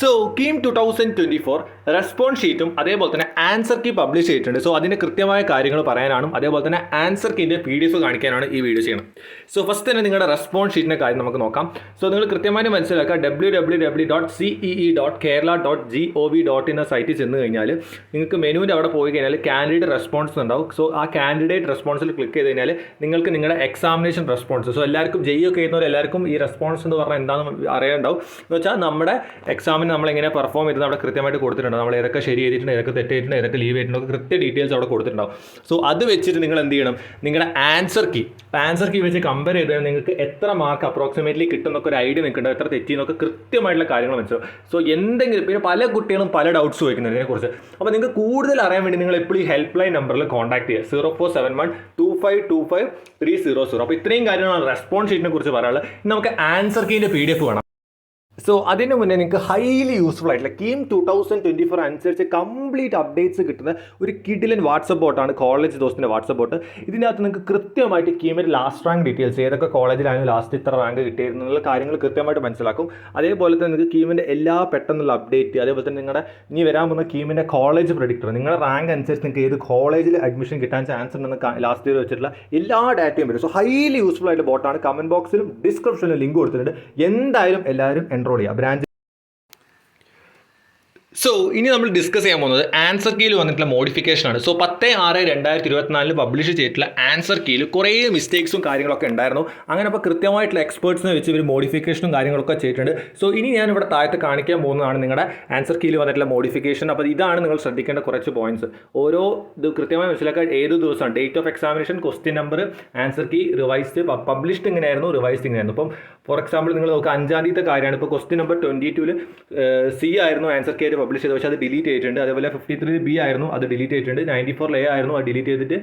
So KEAM 2024 response ഷീറ്റും അതേപോലെ തന്നെ ആൻസർ കീ പബ്ലിഷ് ചെയ്തിട്ടുണ്ട്. സോ അതിൻ്റെ കൃത്യമായ കാര്യങ്ങൾ പറയാനാണ് അതേപോലെ തന്നെ ആൻസർ കീൻ്റെ PDF കാണിക്കാനാണ് ഈ വീഡിയോ ചെയ്യണം. സോ ഫസ്റ്റ് തന്നെ നിങ്ങളുടെ റെസ്പോൺസ് ഷീറ്റിൻ്റെ കാര്യം നമുക്ക് നോക്കാം. സോ നിങ്ങൾ കൃത്യമായി മനസ്സിലാക്കുക www.cee.kerala.gov.in എന്ന സൈറ്റിൽ ചെന്ന് കഴിഞ്ഞാൽ നിങ്ങൾക്ക് മെനുവിൻ്റെ അവിടെ പോയി കഴിഞ്ഞാൽ കാൻഡിഡേറ്റ് റെസ്പോൺസ് ഉണ്ടാവും. സോ ആ കാൻഡിഡേറ്റ് റെസ്പോൺസിൽ ക്ലിക്ക് ചെയ്ത് കഴിഞ്ഞാൽ നിങ്ങൾക്ക് നിങ്ങളുടെ എക്സാമിനേഷൻ റെസ്പോൺസ്, സോ എല്ലാവർക്കും ജെയ്യൊക്കെ ചെയ്യുന്നവർ എല്ലാവർക്കും ഈ റെസ്പോൺസ് എന്ന് പറഞ്ഞാൽ എന്താണെന്ന് അറിയാനുണ്ടാവും. എന്ന് വെച്ചാൽ നമ്മുടെ എക്സാമിന് നമ്മൾ എങ്ങനെ പെർഫോം ചെയ്തത് അവിടെ കൃത്യമായിട്ട് കൊടുത്തിട്ടുണ്ട്. നമ്മൾ ഏതൊക്കെ ശരി ചെയ്തിട്ടുണ്ട്, ഏതൊക്കെ തെറ്റ് ചെയ്തിട്ടുണ്ട്, ഏതൊക്കെ ലീവ് ചെയ്തിട്ടുണ്ട്, കൃത്യ ഡീറ്റെയിൽസ് അവിടെ കൊടുത്തിട്ടുണ്ടാവും. സോ അത് വെച്ചിട്ട് നിങ്ങൾ എന്ത് ചെയ്യണം, നിങ്ങളുടെ ആൻസർ കീ വെച്ച് കമ്പയർ ചെയ്താൽ നിങ്ങൾക്ക് എത്ര മാർക്ക് അപ്രോക്സിമേറ്റ്ലി കിട്ടുന്നൊക്കെ ഒരു ഐഡിയ നിൽക്കുന്നുണ്ട്, എത്ര തെറ്റിയെന്നൊക്കെ കൃത്യമായിട്ടുള്ള കാര്യങ്ങൾ മനസ്സിലാവും. സോ എന്തെങ്കിലും പിന്നെ പല കുട്ടികളും പല ഡൗട്ട്സ് ചോദിക്കുന്നത് ഇതിനെക്കുറിച്ച്. അപ്പോൾ നിങ്ങൾക്ക് കൂടുതൽ അറിയാൻ വേണ്ടി നിങ്ങൾ എപ്പോഴും ഈ ഹെൽപ്പ് ലൈൻ നമ്പറിൽ കോൺടാക്ട് ചെയ്യുക 0471252530. അപ്പോൾ ഇത്രയും കാര്യങ്ങളാണ് റെസ്പോൺസ് ഷീറ്റിനെ കുറിച്ച് പറയാനുള്ളത്. നമുക്ക് ആൻസർ കീൻ്റെ PDF വേണം. സോ അതിന് മുന്നേ നിങ്ങൾക്ക് ഹൈലി യൂസ്ഫുൾ ആയിട്ടുള്ള കീം 2024 അനുസരിച്ച് കംപ്ലീറ്റ് അപ്ഡേറ്റ്സ് കിട്ടുന്ന ഒരു കിഡിലൻ വാട്സപ്പ് ബോട്ടാണ് കോളേജ് ദോസ്തിൻ്റെ വാട്സപ്പ് ബോട്ട്. ഇതിനകത്ത് നിങ്ങൾക്ക് കൃത്യമായിട്ട് കീമിൻ്റെ ലാസ്റ്റ് റാങ്ക് ഡീറ്റെയിൽസ്, ഏതൊക്കെ കോളേജിലാണ് ലാസ്റ്റ് ഇത്ര റാങ്ക് കിട്ടിയിരുന്നുള്ള കാര്യങ്ങൾ കൃത്യമായിട്ട് മനസ്സിലാക്കും. അതേപോലെ തന്നെ നിങ്ങൾക്ക് കീമിൻ്റെ എല്ലാ പെട്ടെന്നുള്ള അപ്ഡേറ്റ്, അതേപോലെ തന്നെ നിങ്ങളുടെ ഇനി വരാൻ പോകുന്ന കീമിൻ്റെ കോളേജ് പ്രഡിക്ടർ, നിങ്ങളുടെ റാങ്ക് അനുസരിച്ച് നിങ്ങൾക്ക് ഏത് കോളേജിൽ അഡ്മിഷൻ കിട്ടാൻ ചാൻസ് ഉണ്ടെന്ന് ലാസ്റ്റ് ഇയർ വെച്ചിട്ടുള്ള എല്ലാ ഡാറ്റയും വരും. സോ ഹൈലി യൂസ്ഫുൾ ആയിട്ട് ബോട്ടാണ്. കമൻറ്റ് ബോക്സിലും ഡിസ്ക്രിപ്ഷനിലും ലിങ്ക് കൊടുത്തിട്ടുണ്ട്. എന്തായാലും എല്ലാവരും എൻറോൾ ചെയ്യുക ബ്രാഞ്ച്. സോ ഇനി നമ്മൾ ഡിസ്കസ് ചെയ്യാൻ പോകുന്നത് ആൻസർ കീയിൽ വന്നിട്ടുള്ള മോഡിഫിക്കേഷനാണ്. സോ 10/6/2024 പബ്ലിഷ് ചെയ്തിട്ടുള്ള ആൻസർ കീയിൽ കുറേ മിസ്റ്റേക്സും കാര്യങ്ങളൊക്കെ ഉണ്ടായിരുന്നു. അങ്ങനെ അപ്പോൾ കൃത്യമായിട്ടുള്ള എക്സ്പേർട്സിനെ വെച്ച് ഇവർ മോഡിഫിക്കേഷനും കാര്യങ്ങളൊക്കെ ചെയ്തിട്ടുണ്ട്. സോ ഇനി ഞാനിവിടെ താഴത്ത് കാണിക്കാൻ പോകുന്നതാണ് നിങ്ങളുടെ ആൻസർ കീയിൽ വന്നിട്ടുള്ള മോഡിഫിക്കേഷൻ. അപ്പോൾ ഇതാണ് നിങ്ങൾ ശ്രദ്ധിക്കേണ്ട കുറച്ച് പോയിന്റ്സ്. ഓരോ ഇത് കൃത്യമായി മനസ്സിലാക്കാൻ ഏത് ദിവസമാണ്, date of examination, question number, answer key, revised, published ഇങ്ങനെയായിരുന്നു, റിവൈസ്ഡ് ഇങ്ങനെയായിരുന്നു. ഇപ്പം ഫോർ എക്സാമ്പിൾ നിങ്ങൾ നോക്കുക 5-ാം തീയതി കാര്യമാണ്. ഇപ്പോൾ ക്വസ്റ്റ്യൻ നമ്പർ 22 C ആയിരുന്നു ആൻസർ കീ പബ്ലിഷ് ചെയ്തത്, പക്ഷേ അത് ഡിലീറ്റ് ചെയ്തിട്ടുണ്ട്. അതേപോലെ 53B ആയിരുന്നു, അത് ഡിലീറ്റ് ചെയ്തിട്ടുണ്ട്. 94A ആയിരുന്നു, അത് ഡിലീറ്റ് ചെയ്തിട്ട്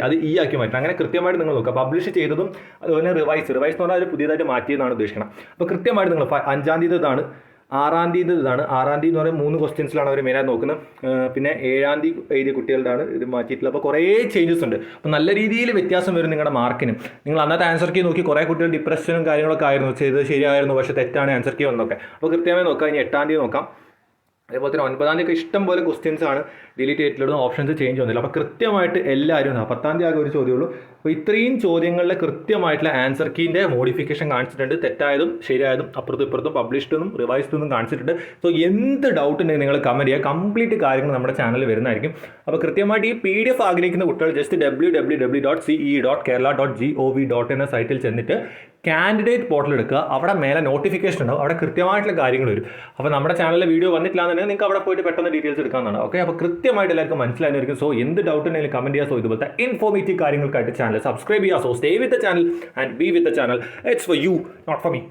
അത് E ആക്കി മാറ്റണം. അങ്ങനെ കൃത്യമായിട്ട് നിങ്ങൾ നോക്കുക. പബ്ലിഷ് ചെയ്തതും അതുപോലെ റിവൈസ് എന്ന് പറഞ്ഞാൽ അത് പുതിയതായിട്ട് മാറ്റിയെന്നാണ് ഉദ്ദേശിക്കണം. അപ്പോൾ കൃത്യമായിട്ട് നിങ്ങൾ 5-ാം തീയതി ഇതാണ്, 6-ാം തീയതി ഇതാണ്. 6-ാം തീയതി എന്ന് പറയുമ്പോൾ 3 ക്വസ്റ്റ്യൻസിലാണ് അവർ മെയിനായിട്ട് നോക്കുന്നത്. പിന്നെ 7-ാം തീയതി എഴുതിയ കുട്ടികളുടെ ഇത് മാറ്റിയിട്ടുള്ളത്. അപ്പോൾ കുറേ ചേഞ്ചസ് ഉണ്ട്. അപ്പോൾ നല്ല രീതിയിൽ വ്യത്യാസം വരും നിങ്ങളുടെ മാർക്കിനും. നിങ്ങൾ അന്നത്തെ ആൻസർ കീ നോക്കി കുറേ കുട്ടികൾ ഡിപ്രഷനും കാര്യങ്ങളൊക്കെ ആയിരുന്നു, ചെയ്തത് ശരിയായിരുന്നു പക്ഷേ തെറ്റാണ് ആൻസർ കീ വന്നൊക്കെ. അപ്പോൾ കൃത്യമായി നോക്കാം. ഇനി 8-ാം തീയതി നോക്കാം. അതേപോലെ തന്നെ 9-ാം തീയതി ഇഷ്ടം പോലെ ക്വസ്റ്റ്യൻസ് ആണ് ഡിലീറ്റ് ചെയ്തിട്ടുള്ളത്, ഓപ്ഷൻസ് ചേഞ്ച് വന്നില്ല. അപ്പോൾ കൃത്യമായിട്ട് എല്ലാവരും 10-ാം തീയതി ആകെ ഒരു ചോദ്യമുള്ളൂ. അപ്പോൾ ഇത്രയും ചോദ്യങ്ങളിലെ കൃത്യമായിട്ടുള്ള ആൻസർ കീൻ്റെ മോഡിഫിക്കേഷൻ കാണിച്ചിട്ടുണ്ട്. തെറ്റായതും ശരിയായതും അപ്പുറത്തും ഇപ്പുറത്തും പബ്ലിഷ്ഡെന്നും റിവൈസ്ഡെന്നും കാണിച്ചിട്ടുണ്ട്. സോ എന്ത് ഡൗട്ട് ഉണ്ടെങ്കിൽ നിങ്ങൾ കമൻറ്റ് ചെയ്യുക. കംപ്ലീറ്റ് കാര്യങ്ങൾ നമ്മുടെ ചാനലിൽ വരുന്നതായിരിക്കും. അപ്പോൾ കൃത്യമായിട്ട് ഈ PDF ആഗ്രഹിക്കുന്ന കുട്ടികൾ ജസ്റ്റ് www.ce.kerala.gov.in എന്ന സൈറ്റിൽ ചെന്നിട്ട് കാൻഡിഡേറ്റ് പോർട്ടൽ എടുക്കുക. അവിടെ മേലെ നോട്ടിഫിക്കേഷൻ ഉണ്ടാവും, അവിടെ കൃത്യമായിട്ടുള്ള കാര്യങ്ങൾ വരും. അപ്പോൾ നമ്മുടെ ചാനലിലെ വീഡിയോ വന്നിട്ടില്ല എന്നുണ്ടെങ്കിൽ നിങ്ങൾക്ക് അവിടെ പോയിട്ട് പെട്ടെന്ന് ഡീറ്റെയിൽസ് എടുക്കാവുന്നതാണ്. ഓക്കെ, അപ്പോൾ കൃത്യമായിട്ട് എല്ലാവർക്കും മനസ്സിലായിരിക്കും. സോ എന്ത് ഡൗട്ട് ഉണ്ടെങ്കിലും കമൻറ്റ് ചെയ്യുക. സോ ഇതുപോലത്തെ ഇൻഫോർമേറ്റീവ് കാര്യങ്ങൾക്കായിട്ട് ചാനൽ സബ്സ്ക്രൈബ് ചെയ്യുക. So stay with the channel and be with the channel. It's for you, not for me.